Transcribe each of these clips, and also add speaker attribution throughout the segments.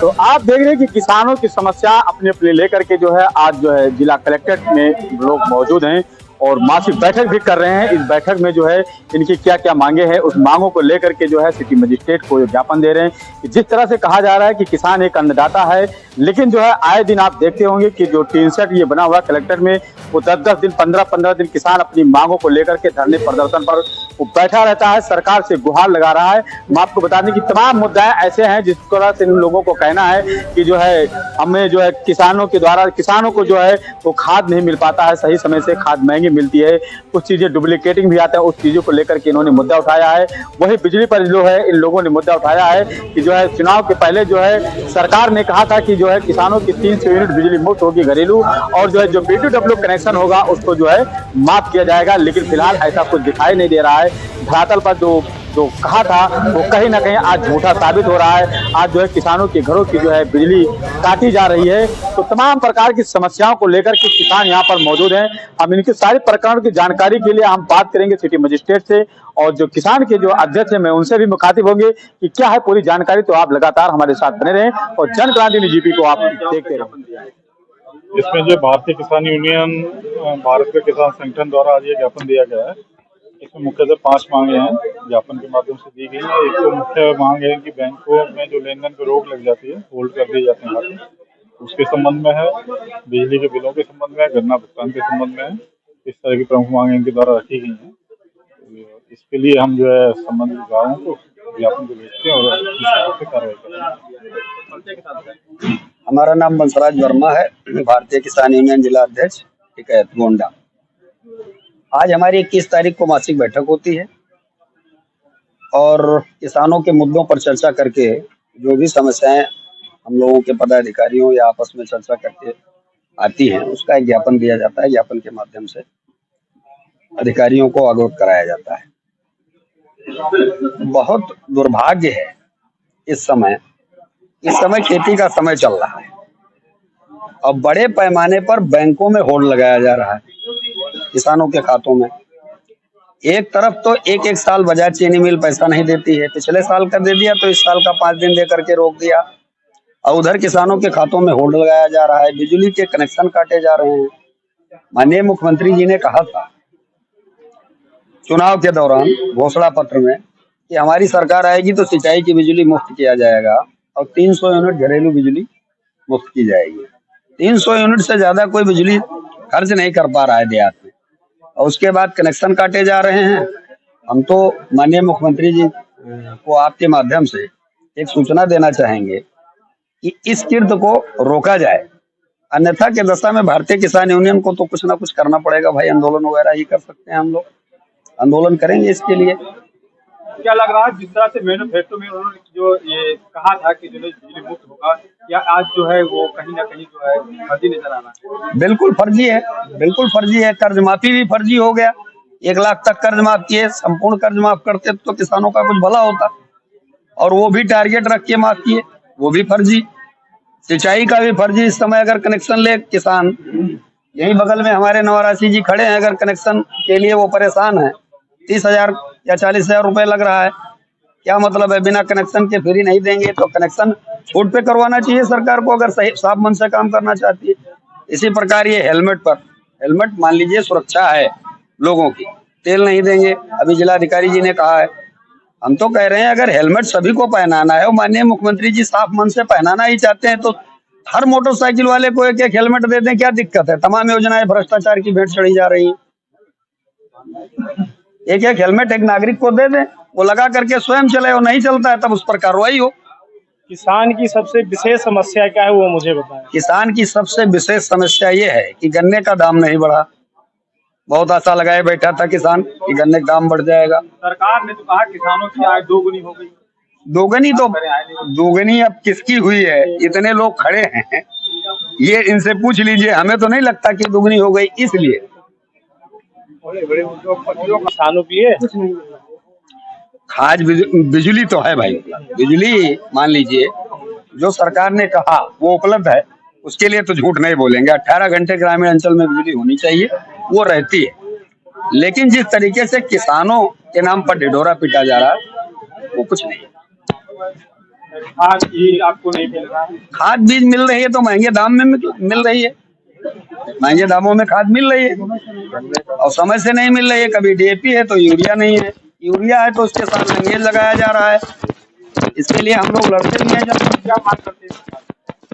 Speaker 1: तो आप देख रहे हैं कि किसानों की समस्या अपने अपने लेकर के जो है आज जो है जिला कलेक्ट्रेट में लोग मौजूद हैं और मासिक बैठक भी कर रहे हैं। इस बैठक में जो है इनकी क्या क्या मांगे हैं उस मांगों को लेकर के जो है सिटी मजिस्ट्रेट को ज्ञापन दे रहे हैं कि जिस तरह से कहा जा रहा है कि किसान एक अन्नदाता है, लेकिन जो है आए दिन आप देखते होंगे कि जो टीन सेट ये बना हुआ कलेक्टर में वो 10-10 दिन 15-15 दिन किसान अपनी मांगों को लेकर के धरने प्रदर्शन पर वो बैठा रहता है, सरकार से गुहार लगा रहा है। हम आपको बता दें कि तमाम मुद्दे ऐसे हैं जिस तरह से इन लोगों को कहना है कि जो है हमें जो है किसानों के द्वारा किसानों को जो है वो खाद नहीं मिल पाता है, सही समय से खाद महंगी मिलती है, कुछ चीजें डुप्लीकेटिंग भी आता है, उस चीजों को लेकर के इन्होंने मुद्दा उठाया है। वही बिजली पर जो है इन लोगों ने मुद्दा उठाया है कि जो है चुनाव के पहले जो है सरकार ने कहा था कि जो है किसानों की 300 यूनिट बिजली मुफ्त होगी घरेलू और जो है जो B2W कनेक्शन होगा उसको जो है माफ किया जाएगा, लेकिन फिलहाल ऐसा कुछ दिखाई नहीं दे रहा है। धरातल पर जो कहा था वो कहीं ना कहीं आज झूठा साबित हो रहा है। आज जो है किसानों के घरों की जो है बिजली काटी जा रही है। तो तमाम प्रकार की समस्याओं को लेकर के किसान यहाँ पर मौजूद हैं। हम इनके सारे प्रकरण की जानकारी के लिए हम बात करेंगे सिटी मजिस्ट्रेट से और जो किसान के जो अध्यक्ष है मैं उनसे भी मुखातिब होंगे कि क्या है पूरी जानकारी। तो आप लगातार हमारे साथ बने रहें और जन क्रांति न्यूज़ जीपी को आप देखते रहें।
Speaker 2: इसमें जो भारतीय किसान यूनियन भारत के किसान संगठन द्वारा आज ये ज्ञापन दिया गया है। इसमें मुख्यतः 5 मांगे हैं ज्ञापन के माध्यम से दी गई है। एक तो मुख्य मांग है कि बैंकों में जो लेन देन पर रोक लग जाती है, होल्ड कर दिए जाते हैं खाते, उसके संबंध में है। बिजली के बिलों के संबंध में है, गन्ना भुगतान के संबंध में है। इस तरह की प्रमुख मांगे इनके द्वारा रखी गई हैं। इसके लिए हम जो है संबंधित विभागों को ज्ञापन को भेजते हैं और इस तरह से कार्रवाई करते हैं।
Speaker 3: हमारा नाम बंसराज वर्मा है, भारतीय किसान यूनियन जिला अध्यक्ष टिकैत गोंडा। आज हमारी 21 तारीख को मासिक बैठक होती है और किसानों के मुद्दों पर चर्चा करके जो भी समस्याएं हम लोगों के पदाधिकारियों या आपस में चर्चा करके आती हैं उसका एक ज्ञापन दिया जाता है। ज्ञापन के माध्यम से अधिकारियों को अवगत कराया जाता है। बहुत दुर्भाग्य है इस समय खेती का समय चल रहा है और बड़े पैमाने पर बैंकों में होल्ड लगाया जा रहा है किसानों के खातों में। एक तरफ तो एक साल बजाज चीनी मिल पैसा नहीं देती है, पिछले साल का दे दिया तो इस साल का 5 दिन दे करके रोक दिया और उधर किसानों के खातों में होल्ड लगाया जा रहा है, बिजली के कनेक्शन काटे जा रहे हैं। माननीय मुख्यमंत्री जी ने कहा था चुनाव के दौरान घोषणा पत्र में कि हमारी सरकार आएगी तो सिंचाई की बिजली मुफ्त किया जाएगा और 300 यूनिट घरेलू बिजली मुफ्त की जाएगी। 300 यूनिट से ज्यादा कोई बिजली खर्च नहीं कर पा रहा है देहात में और उसके बाद कनेक्शन काटे जा रहे हैं। हम तो माननीय मुख्यमंत्री जी को आपके माध्यम से एक सूचना देना चाहेंगे कि इस कीर्त को रोका जाए, अन्यथा के दशा में भारतीय किसान यूनियन को तो कुछ ना कुछ करना पड़ेगा भाई। आंदोलन वगैरह ही कर सकते हैं, हम लोग आंदोलन करेंगे इसके लिए।
Speaker 1: क्या लग रहा है जिस तरह से मैनिफेस्टो में उन्होंने जो ये कहा था कि जो बिजली मुफ्त होगा, या आज जो है वो कहीं ना कहीं जो है फर्जी नजर आ रहा है?
Speaker 3: बिल्कुल फर्जी है, बिल्कुल फर्जी है। कर्ज माफी भी फर्जी हो गया। 1 लाख तक कर्ज माफ किए, संपूर्ण कर्ज माफ करते तो किसानों का कुछ भला होता और वो भी टारगेट रख के माफ किए, वो भी फर्जी। सिंचाई का भी फर्जी। इस समय अगर कनेक्शन ले किसान, यही बगल में हमारे नवारासी जी खड़े हैं, अगर कनेक्शन के लिए वो परेशान है, 30,000 या 40,000 रुपए लग रहा है। क्या मतलब है, बिना कनेक्शन के फ्री नहीं देंगे तो कनेक्शन छूट पे करवाना चाहिए सरकार को अगर सही साफ मन से काम करना चाहती है। इसी प्रकार ये हेलमेट मान लीजिए सुरक्षा है लोगों की, तेल नहीं देंगे। अभी जिलाधिकारी जी ने कहा है, हम तो कह रहे हैं अगर हेलमेट सभी को पहनाना है और माननीय मुख्यमंत्री जी साफ मन से पहनाना ही चाहते हैं तो हर मोटरसाइकिल वाले को एक हेलमेट दे दें, क्या दिक्कत है। तमाम योजनाएं भ्रष्टाचार की भेंट चढ़ी जा रही है। एक हेलमेट एक नागरिक को दे दें, वो लगा करके स्वयं चले, और नहीं चलता है तब उस पर कार्रवाई हो।
Speaker 4: किसान की सबसे विशेष समस्या क्या है वो मुझे बताएं।
Speaker 3: किसान की सबसे विशेष समस्या ये है कि गन्ने का दाम नहीं बढ़ा। बहुत आशा लगाए बैठा था किसान कि गन्ने का दाम बढ़ जाएगा।
Speaker 1: सरकार ने तो कहा किसानों की आय दोगुनी हो गई।
Speaker 3: दोगुनी अब किसकी हुई है? इतने लोग खड़े हैं, ये इनसे पूछ लीजिए। हमें तो नहीं लगता कि दोगुनी हो गई। इसलिए
Speaker 4: किसानों की है
Speaker 3: आज बिजली तो है भाई, बिजली मान लीजिए जो सरकार ने कहा वो उपलब्ध है, उसके लिए तो झूठ नहीं बोलेंगे। 18 घंटे ग्रामीण अंचल में बिजली होनी चाहिए, वो रहती है। लेकिन जिस तरीके से किसानों के नाम पर ढिढोरा पीटा जा रहा है वो कुछ नहीं।
Speaker 4: खाद भी आपको नहीं मिल रहा है।
Speaker 3: खाद बीज मिल रही है तो महंगे दाम में मिल रही है, महंगे दामों में खाद मिल रही है और समय से नहीं मिल रही है। कभी डीएपी है तो यूरिया नहीं है, यूरिया है तो उसके साथ लैंग्वेज लगाया जा रहा है। इसके लिए हम लोग लड़ते भी हैं। जब
Speaker 4: क्या मांग करते हैं?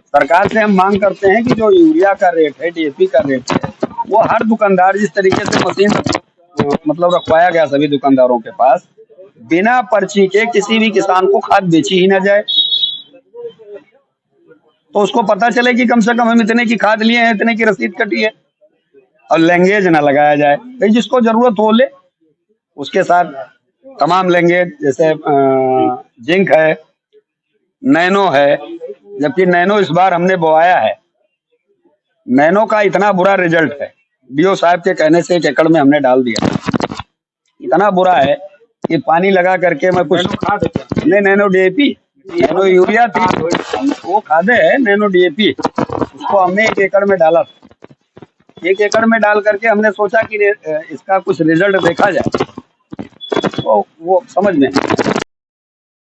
Speaker 3: सरकार से हम मांग करते हैं कि जो यूरिया का रेट है, डीएपी का रेट है, वो हर दुकानदार, जिस तरीके से मशीन मतलब रखवाया गया सभी दुकानदारों के पास, बिना पर्ची के किसी भी किसान को खाद बेची ही ना जाए। तो उसको पता चले कि कम से कम हम इतने की खाद लिए हैं, इतने की रसीद कटी है, और लैंग्वेज ना लगाया जाए। भाई जिसको जरूरत हो ले, उसके साथ तमाम लैंग्वेज, जैसे जिंक है, नैनो है। जबकि नैनो इस बार हमने बोआया है, नैनो का इतना बुरा रिजल्ट है, डीओ साहब के कहने से 1 एकड़ में हमने डाल दिया। इतना बुरा है कि पानी लगा करके मैं कुछ
Speaker 4: खाद है क्या?
Speaker 3: नहीं, नैनो डीएपी, नैनो यूरिया थी, वो खादे है नैनो डीएपी, उसको हमने 1 एकड़ में डाला था। 1 एकड़ में डाल करके हमने सोचा कि इसका कुछ रिजल्ट देखा जाए, तो वो समझ में